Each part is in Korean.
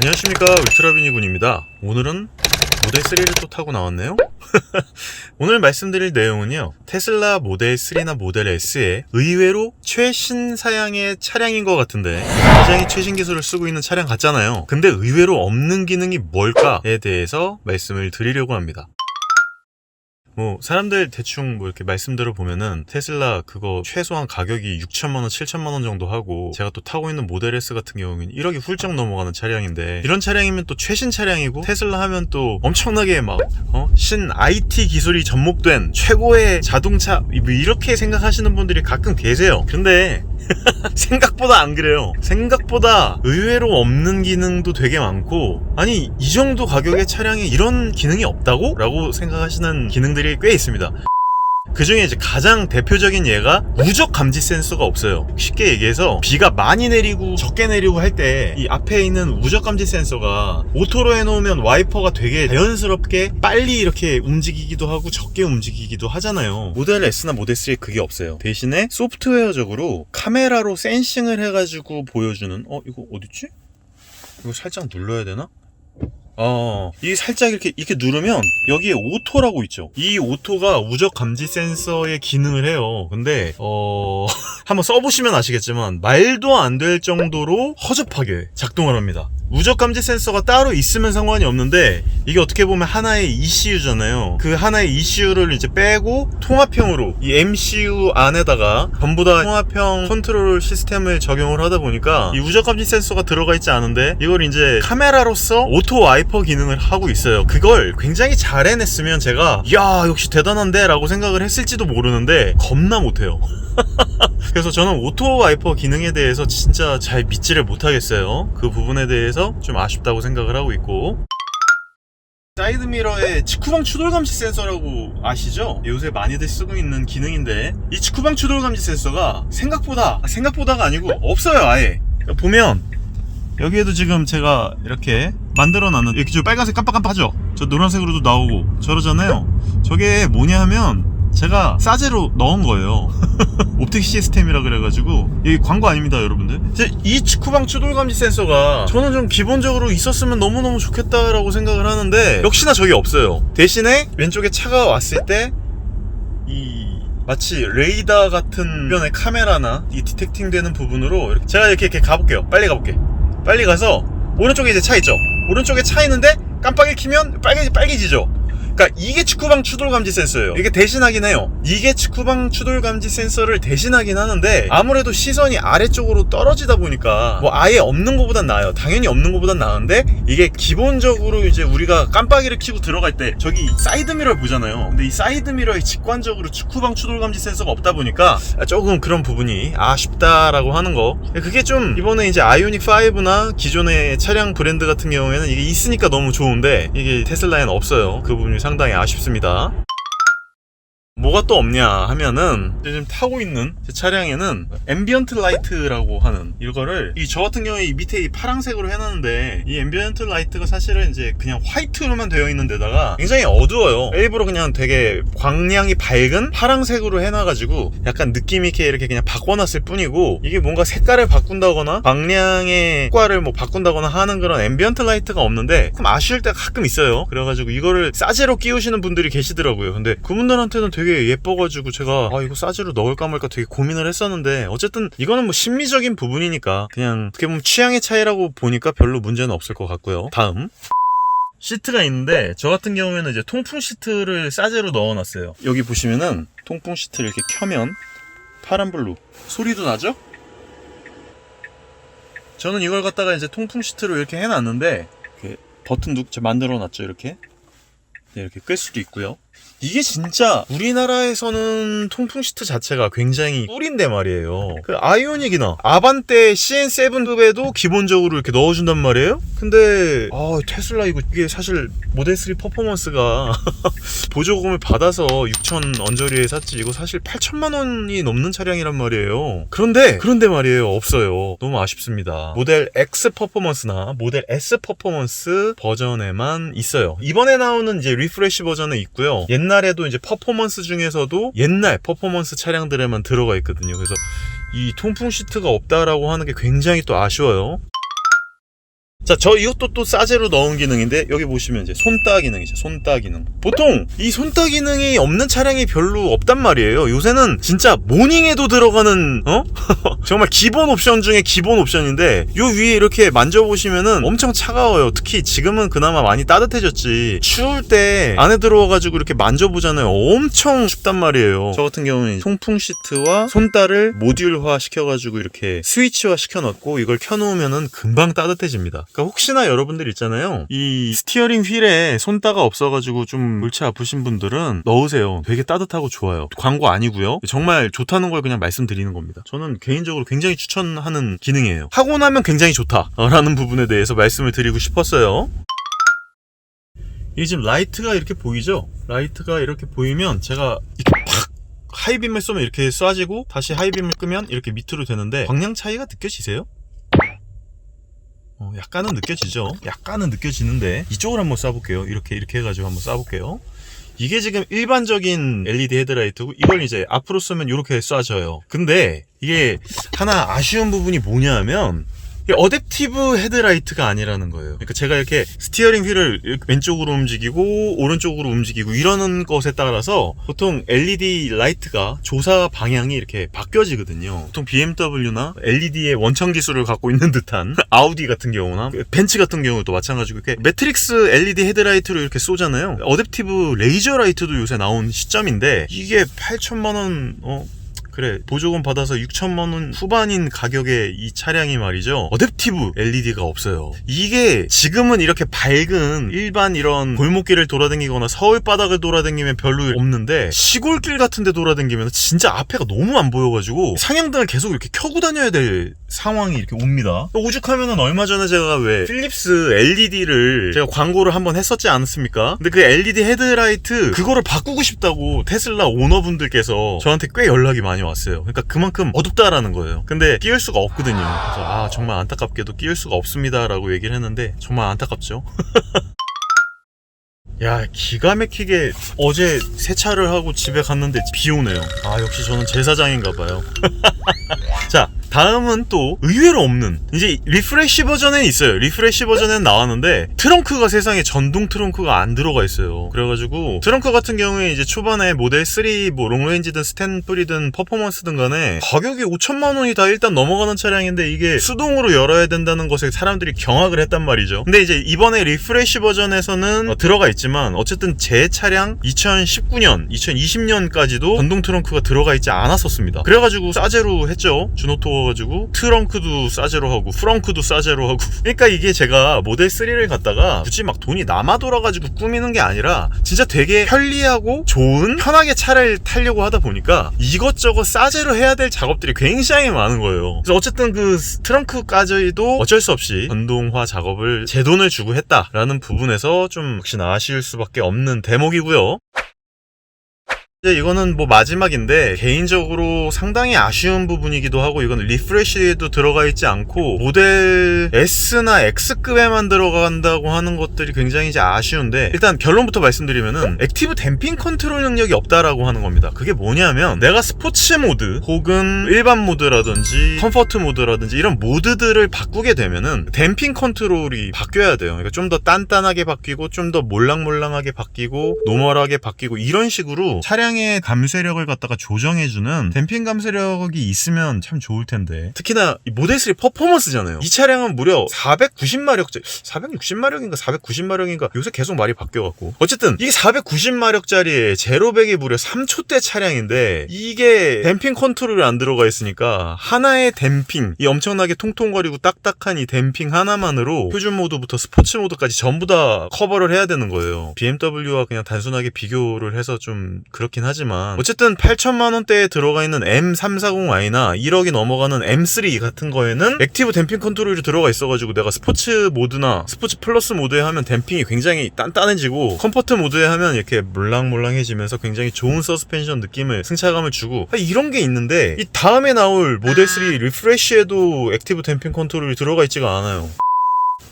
안녕하십니까, 울트라비니군입니다. 오늘은 모델 3를 또 타고 나왔네요. 오늘 말씀드릴 내용은요, 테슬라 모델 3나 모델 S의 의외로 최신 사양의 차량인 것 같은데 굉장히 최신 기술을 쓰고 있는 차량 같잖아요. 근데 의외로 없는 기능이 뭘까에 대해서 말씀을 드리려고 합니다. 사람들 대충 이렇게 말씀대로 보면은 테슬라 그거 최소한 가격이 6천만원, 7천만원 정도 하고, 제가 또 타고 있는 모델 S 같은 경우는 1억이 훌쩍 넘어가는 차량인데, 이런 차량이면 또 최신 차량이고, 테슬라 하면 또 엄청나게 신 IT 기술이 접목된 최고의 자동차, 이렇게 생각하시는 분들이 가끔 계세요. 근데 생각보다 안 그래요. 생각보다 의외로 없는 기능도 되게 많고, 아니 이 정도 가격의 차량에 이런 기능이 없다고? 라고 생각하시는 기능들이 꽤 있습니다. 그 중에 이제 가장 대표적인 예가 무적 감지 센서가 없어요. 쉽게 얘기해서 비가 많이 내리고 적게 내리고 할 때 이 앞에 있는 무적 감지 센서가 오토로 해놓으면 와이퍼가 되게 자연스럽게 빨리 이렇게 움직이기도 하고 적게 움직이기도 하잖아요. 모델 S나 모델 3에 그게 없어요. 대신에 소프트웨어적으로 카메라로 센싱을 해가지고 보여주는, 이거 어딨지? 이거 살짝 눌러야 되나? 이게 살짝 이렇게 누르면 여기에 오토라고 있죠. 이 오토가 우적 감지 센서의 기능을 해요. 근데 한번 써보시면 아시겠지만 말도 안 될 정도로 허접하게 작동을 합니다. 우적 감지 센서가 따로 있으면 상관이 없는데, 이게 어떻게 보면 하나의 ECU잖아요. 그 하나의 ECU를 이제 빼고 통합형으로 이 MCU 안에다가 전부 다 통합형 컨트롤 시스템을 적용을 하다 보니까 이 우적 감지 센서가 들어가 있지 않은데 이걸 이제 카메라로서 오토 와이퍼 기능을 하고 있어요. 그걸 굉장히 잘 해냈으면 제가 야 역시 대단한데 라고 생각을 했을지도 모르는데 겁나 못해요. 그래서 저는 오토 와이퍼 기능에 대해서 진짜 잘 믿지를 못하겠어요. 그 부분에 대해서 좀 아쉽다고 생각을 하고 있고, 사이드미러에 직후방 추돌 감지 센서라고 아시죠? 요새 많이들 쓰고 있는 기능인데, 이 직후방 추돌 감지 센서가 생각보다가 아니고 없어요. 아예 보면 여기에도 지금 제가 이렇게 만들어놨는, 이렇게 좀 빨간색 깜빡깜빡하죠? 저 노란색으로도 나오고 저러잖아요. 저게 뭐냐 하면 제가 싸제로 넣은 거예요. 옵틱 시스템이라 그래가지고, 이게 광고 아닙니다 여러분들. 이 직후방 추돌 감지 센서가 저는 좀 기본적으로 있었으면 너무너무 좋겠다라고 생각을 하는데, 역시나 저게 없어요. 대신에 왼쪽에 차가 왔을 때 마치 레이더 같은 주변의 카메라나 이 디텍팅 되는 부분으로 제가 이렇게 가볼게요. 빨리 가서 오른쪽에 이제 차 있죠? 오른쪽에 차 있는데 깜빡이 켜면 빨개지죠? 그러니까 이게 직후방 추돌 감지 센서예요. 이게 대신하긴 해요. 이게 직후방 추돌 감지 센서를 대신하긴 하는데, 아무래도 시선이 아래쪽으로 떨어지다 보니까 아예 없는 것보단 나아요. 당연히 없는 것보단 나은데, 이게 기본적으로 이제 우리가 깜빡이를 켜고 들어갈 때 저기 사이드미러를 보잖아요. 근데 이 사이드미러에 직관적으로 직후방 추돌 감지 센서가 없다 보니까 조금 그런 부분이 아쉽다라고 하는 거. 그게 좀 이번에 이제 아이오닉 5나 기존의 차량 브랜드 같은 경우에는 이게 있으니까 너무 좋은데, 이게 테슬라에는 없어요. 그 부분이 상당히 아쉽습니다. 뭐가 또 없냐 하면은, 지금 타고 있는 제 차량에는 앰비언트 라이트라고 하는 이거를, 저 같은 경우에 이 밑에 이 파란색으로 해놨는데, 이 앰비언트 라이트가 사실은 이제 그냥 화이트로만 되어 있는 데다가 굉장히 어두워요. 일부러 그냥 되게 광량이 밝은 파란색으로 해놔가지고 약간 느낌있게 이렇게 그냥 바꿔놨을 뿐이고, 이게 뭔가 색깔을 바꾼다거나 광량의 효과를 바꾼다거나 하는 그런 앰비언트 라이트가 없는데, 좀 아쉬울 때가 가끔 있어요. 그래가지고 이거를 싸제로 끼우시는 분들이 계시더라고요. 근데 그분들한테는 되게 예뻐가지고 제가 이거 싸지로 넣을까 말까 되게 고민을 했었는데, 어쨌든 이거는 심미적인 부분이니까 그냥 어떻게 보면 취향의 차이라고 보니까 별로 문제는 없을 것 같고요. 다음 시트가 있는데, 저 같은 경우에는 이제 통풍 시트를 싸제로 넣어놨어요. 여기 보시면은 통풍 시트를 이렇게 켜면 파란불로 소리도 나죠? 저는 이걸 갖다가 이제 통풍 시트로 이렇게 해놨는데, 이렇게 버튼도 만들어놨죠. 이렇게 끌 수도 있고요. 이게 진짜 우리나라에서는 통풍 시트 자체가 굉장히 꿀인데 말이에요. 그 아이오닉이나 아반떼 CN7급에도 기본적으로 이렇게 넣어준단 말이에요. 근데 테슬라 이게 사실 모델 3 퍼포먼스가 보조금을 받아서 6천 언저리에 샀지, 이거 사실 8천만 원이 넘는 차량이란 말이에요. 그런데 말이에요, 없어요. 너무 아쉽습니다. 모델 X 퍼포먼스나 모델 S 퍼포먼스 버전에만 있어요. 이번에 나오는 이제 리프레시 버전에 있고요. 옛날에도 이제 퍼포먼스 중에서도 옛날 퍼포먼스 차량들에만 들어가 있거든요. 그래서 이 통풍 시트가 없다라고 하는 게 굉장히 또 아쉬워요. 자, 이것도 또 싸제로 넣은 기능인데 여기 보시면 이제 손따 기능이죠. 손따 기능. 보통 이 손따 기능이 없는 차량이 별로 없단 말이에요. 요새는 진짜 모닝에도 들어가는 정말 기본 옵션 중에 기본 옵션인데 요 위에 이렇게 만져보시면은 엄청 차가워요. 특히 지금은 그나마 많이 따뜻해졌지. 추울 때 안에 들어와가지고 이렇게 만져보잖아요. 엄청 춥단 말이에요. 저 같은 경우는 통풍 시트와 손따를 모듈화 시켜가지고 이렇게 스위치화 시켜놨고 이걸 켜놓으면은 금방 따뜻해집니다. 그러니까 혹시나 여러분들 있잖아요. 이 스티어링 휠에 손따가 없어가지고 좀 골치 아프신 분들은 넣으세요. 되게 따뜻하고 좋아요. 광고 아니고요. 정말 좋다는 걸 그냥 말씀드리는 겁니다. 저는 개인적으로 굉장히 추천하는 기능이에요. 하고 나면 굉장히 좋다라는 부분에 대해서 말씀을 드리고 싶었어요. 이 지금 라이트가 이렇게 보이죠? 라이트가 이렇게 보이면 제가 이렇게 팍 하이빔을 쏘면 이렇게 쏴지고 다시 하이빔을 끄면 이렇게 밑으로 되는데 광량 차이가 느껴지세요? 약간은 느껴지죠? 약간은 느껴지는데 이쪽을 한번 쏴볼게요. 이렇게 해가지고 한번 쏴볼게요. 이게 지금 일반적인 LED 헤드라이트고 이걸 이제 앞으로 쏘면 이렇게 쏴져요. 근데 이게 하나 아쉬운 부분이 뭐냐면 어댑티브 헤드라이트가 아니라는 거예요. 그러니까 제가 이렇게 스티어링 휠을 왼쪽으로 움직이고 오른쪽으로 움직이고 이러는 것에 따라서 보통 LED 라이트가 조사 방향이 이렇게 바뀌어지거든요. 보통 BMW나 LED의 원천 기술을 갖고 있는 듯한 아우디 같은 경우나 벤츠 같은 경우도 마찬가지고 이렇게 매트릭스 LED 헤드라이트로 이렇게 쏘잖아요. 어댑티브 레이저 라이트도 요새 나온 시점인데 이게 8천만 원 그래 보조금 받아서 6천만원 후반인 가격의 이 차량이 말이죠 어댑티브 LED가 없어요. 이게 지금은 이렇게 밝은 일반 이런 골목길을 돌아다니거나 서울 바닥을 돌아다니면 별로 없는데 시골길 같은 데 돌아다니면 진짜 앞에가 너무 안 보여가지고 상향등을 계속 이렇게 켜고 다녀야 될 상황이 이렇게 옵니다. 오죽하면은 얼마 전에 제가 왜 필립스 LED를 제가 광고를 한번 했었지 않았습니까? 근데 그 LED 헤드라이트 그거를 바꾸고 싶다고 테슬라 오너분들께서 저한테 꽤 연락이 많이 왔어요. 그러니까 그만큼 어둡다라는 거예요. 근데 끼울 수가 없거든요. 그래서 정말 안타깝게도 끼울 수가 없습니다 라고 얘기를 했는데 정말 안타깝죠. 야, 기가 막히게 어제 세차를 하고 집에 갔는데 비 오네요. 역시 저는 제사장인가봐요. 자, 다음은 또 의외로 없는 이제 리프레쉬 버전에 있어요. 리프레쉬 버전에는 나왔는데 트렁크가 세상에 전동 트렁크가 안 들어가 있어요. 그래가지고 트렁크 같은 경우에 이제 초반에 모델 3 뭐 롱레인지든 스탠프리든 퍼포먼스든 간에 가격이 5천만 원이 다 일단 넘어가는 차량인데 이게 수동으로 열어야 된다는 것에 사람들이 경악을 했단 말이죠. 근데 이제 이번에 리프레쉬 버전에서는 들어가 있지만 어쨌든 제 차량 2019년 2020년까지도 전동 트렁크가 들어가 있지 않았었습니다. 그래가지고 싸제로 했죠. 주노토 가지고 트렁크도 싸제로 하고 프렁크도 싸제로 하고 그러니까 이게 제가 모델 3를 갖다가 굳이 막 돈이 남아 돌아가지고 꾸미는 게 아니라 진짜 되게 편리하고 좋은 편하게 차를 타려고 하다 보니까 이것저것 싸제로 해야 될 작업들이 굉장히 많은 거예요. 그래서 어쨌든 그 트렁크까지도 어쩔 수 없이 전동화 작업을 제 돈을 주고 했다라는 부분에서 좀 역시나 아쉬울 수밖에 없는 대목이고요. 이제 이거는 뭐 마지막인데 개인적으로 상당히 아쉬운 부분이기도 하고 이건 리프레쉬에도 들어가 있지 않고 모델 S나 X급에만 들어간다고 하는 것들이 굉장히 이제 아쉬운데 일단 결론부터 말씀드리면은 액티브 댐핑 컨트롤 능력이 없다라고 하는 겁니다. 그게 뭐냐면 내가 스포츠 모드 혹은 일반 모드라든지 컴포트 모드라든지 이런 모드들을 바꾸게 되면은 댐핑 컨트롤이 바뀌어야 돼요. 그러니까 좀 더 단단하게 바뀌고 좀 더 몰랑몰랑하게 바뀌고 노멀하게 바뀌고 이런 식으로 차량의 감쇄력을 갖다가 조정해주는 댐핑 감쇄력이 있으면 참 좋을 텐데 특히나 이 모델 3 퍼포먼스잖아요. 이 차량은 무려 490마력짜리 460마력인가 490마력인가 요새 계속 말이 바뀌어갖고 어쨌든 이게 490마력짜리에 제로백이 무려 3초대 차량인데 이게 댐핑 컨트롤이 안 들어가 있으니까 하나의 댐핑 이 엄청나게 통통거리고 딱딱한 이 댐핑 하나만으로 표준 모드부터 스포츠 모드까지 전부 다 커버를 해야 되는 거예요. BMW와 그냥 단순하게 비교를 해서 좀 그렇긴 하지만 어쨌든 8천만 원대에 들어가 있는 M340i나 1억이 넘어가는 M3 같은 거에는 액티브 댐핑 컨트롤이 들어가 있어가지고 내가 스포츠 모드나 스포츠 플러스 모드에 하면 댐핑이 굉장히 단단해지고 컴포트 모드에 하면 이렇게 몰랑몰랑해지면서 굉장히 좋은 서스펜션 느낌을 승차감을 주고 이런 게 있는데 이 다음에 나올 모델 3 리프레쉬에도 액티브 댐핑 컨트롤이 들어가 있지가 않아요.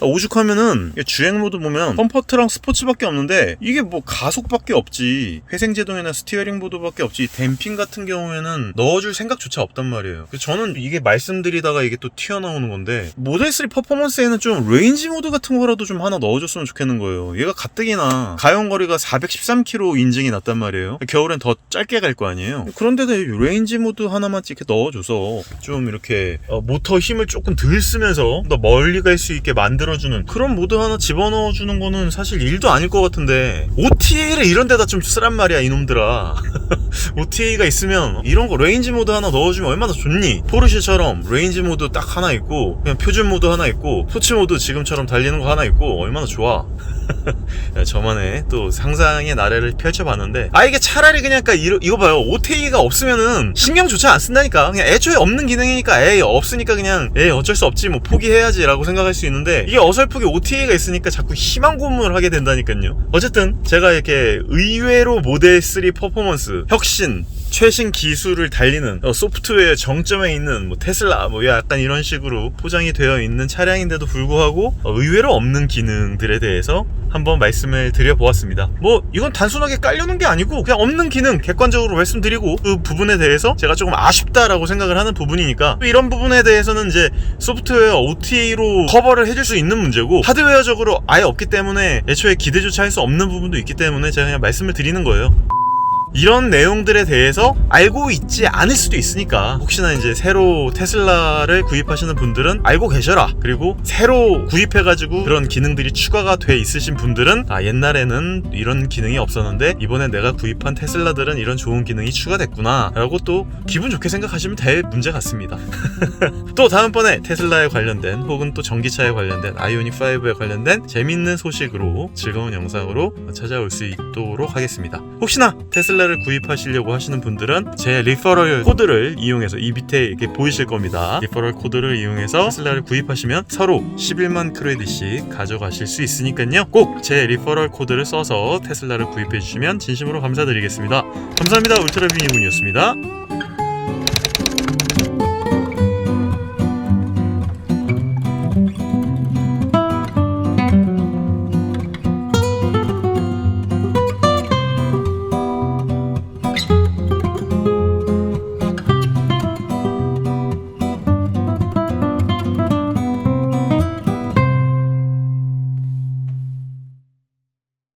오죽하면은 주행 모드 보면 컴포트랑 스포츠밖에 없는데 이게 뭐 가속밖에 없지, 회생제동이나 스티어링 모드밖에 없지, 댐핑 같은 경우에는 넣어줄 생각조차 없단 말이에요. 그래서 저는 이게 말씀드리다가 이게 또 튀어나오는 건데, 모델 3 퍼포먼스에는 좀 레인지 모드 같은 거라도 좀 하나 넣어줬으면 좋겠는 거예요. 얘가 가뜩이나 가용거리가 413km 인증이 났단 말이에요. 겨울엔 더 짧게 갈 거 아니에요. 그런데도 레인지 모드 하나만 이렇게 넣어줘서 좀 이렇게 모터 힘을 조금 덜 쓰면서 더 멀리 갈 수 있게 만들어주는 그런 모드 하나 집어넣어주는 거는 사실 일도 아닐 것 같은데, OTA를 이런 데다 좀 쓰란 말이야 이놈들아. OTA가 있으면 이런 거 레인지 모드 하나 넣어주면 얼마나 좋니? 포르쉐처럼 레인지 모드 딱 하나 있고, 그냥 표준 모드 하나 있고, 스포츠 모드 지금처럼 달리는 거 하나 있고, 얼마나 좋아. 저만의 또 상상의 나래를 펼쳐봤는데, 이게 차라리 그냥 이거 봐요. OTA가 없으면은 신경조차 안 쓴다니까. 그냥 애초에 없는 기능이니까 에이 없으니까 그냥 에이 어쩔 수 없지 뭐 포기해야지 라고 생각할 수 있는데, 이게 어설프게 OTA가 있으니까 자꾸 희망 고문을 하게 된다니까요. 어쨌든 제가 이렇게 의외로 모델 3 퍼포먼스 혁신, 최신 기술을 달리는 소프트웨어 정점에 있는 뭐 테슬라 뭐 약간 이런 식으로 포장이 되어 있는 차량인데도 불구하고 의외로 없는 기능들에 대해서 한번 말씀을 드려보았습니다. 뭐 이건 단순하게 깔려놓은 게 아니고 그냥 없는 기능 객관적으로 말씀드리고, 그 부분에 대해서 제가 조금 아쉽다라고 생각을 하는 부분이니까 이런 부분에 대해서는 이제 소프트웨어 OTA로 커버를 해줄 수 있는 문제고, 하드웨어적으로 아예 없기 때문에 애초에 기대조차 할 수 없는 부분도 있기 때문에 제가 그냥 말씀을 드리는 거예요. 이런 내용들에 대해서 알고 있지 않을 수도 있으니까, 혹시나 이제 새로 테슬라를 구입하시는 분들은 알고 계셔라. 그리고 새로 구입해가지고 그런 기능들이 추가가 돼 있으신 분들은 옛날에는 이런 기능이 없었는데 이번에 내가 구입한 테슬라들은 이런 좋은 기능이 추가됐구나 라고 또 기분 좋게 생각하시면 될 문제 같습니다. 또 다음번에 테슬라에 관련된 혹은 또 전기차에 관련된 아이오닉5에 관련된 재밌는 소식으로 즐거운 영상으로 찾아올 수 있도록 하겠습니다. 혹시나 테슬라를 구입하시려고 하시는 분들은 제 리퍼럴 코드를 이용해서, 이 밑에 이렇게 보이실 겁니다. 리퍼럴 코드를 이용해서 테슬라를 구입하시면 서로 11만 크레딧씩 가져가실 수 있으니까요. 꼭 제 리퍼럴 코드를 써서 테슬라를 구입해 주시면 진심으로 감사드리겠습니다. 감사합니다. 울트라비니군이었습니다.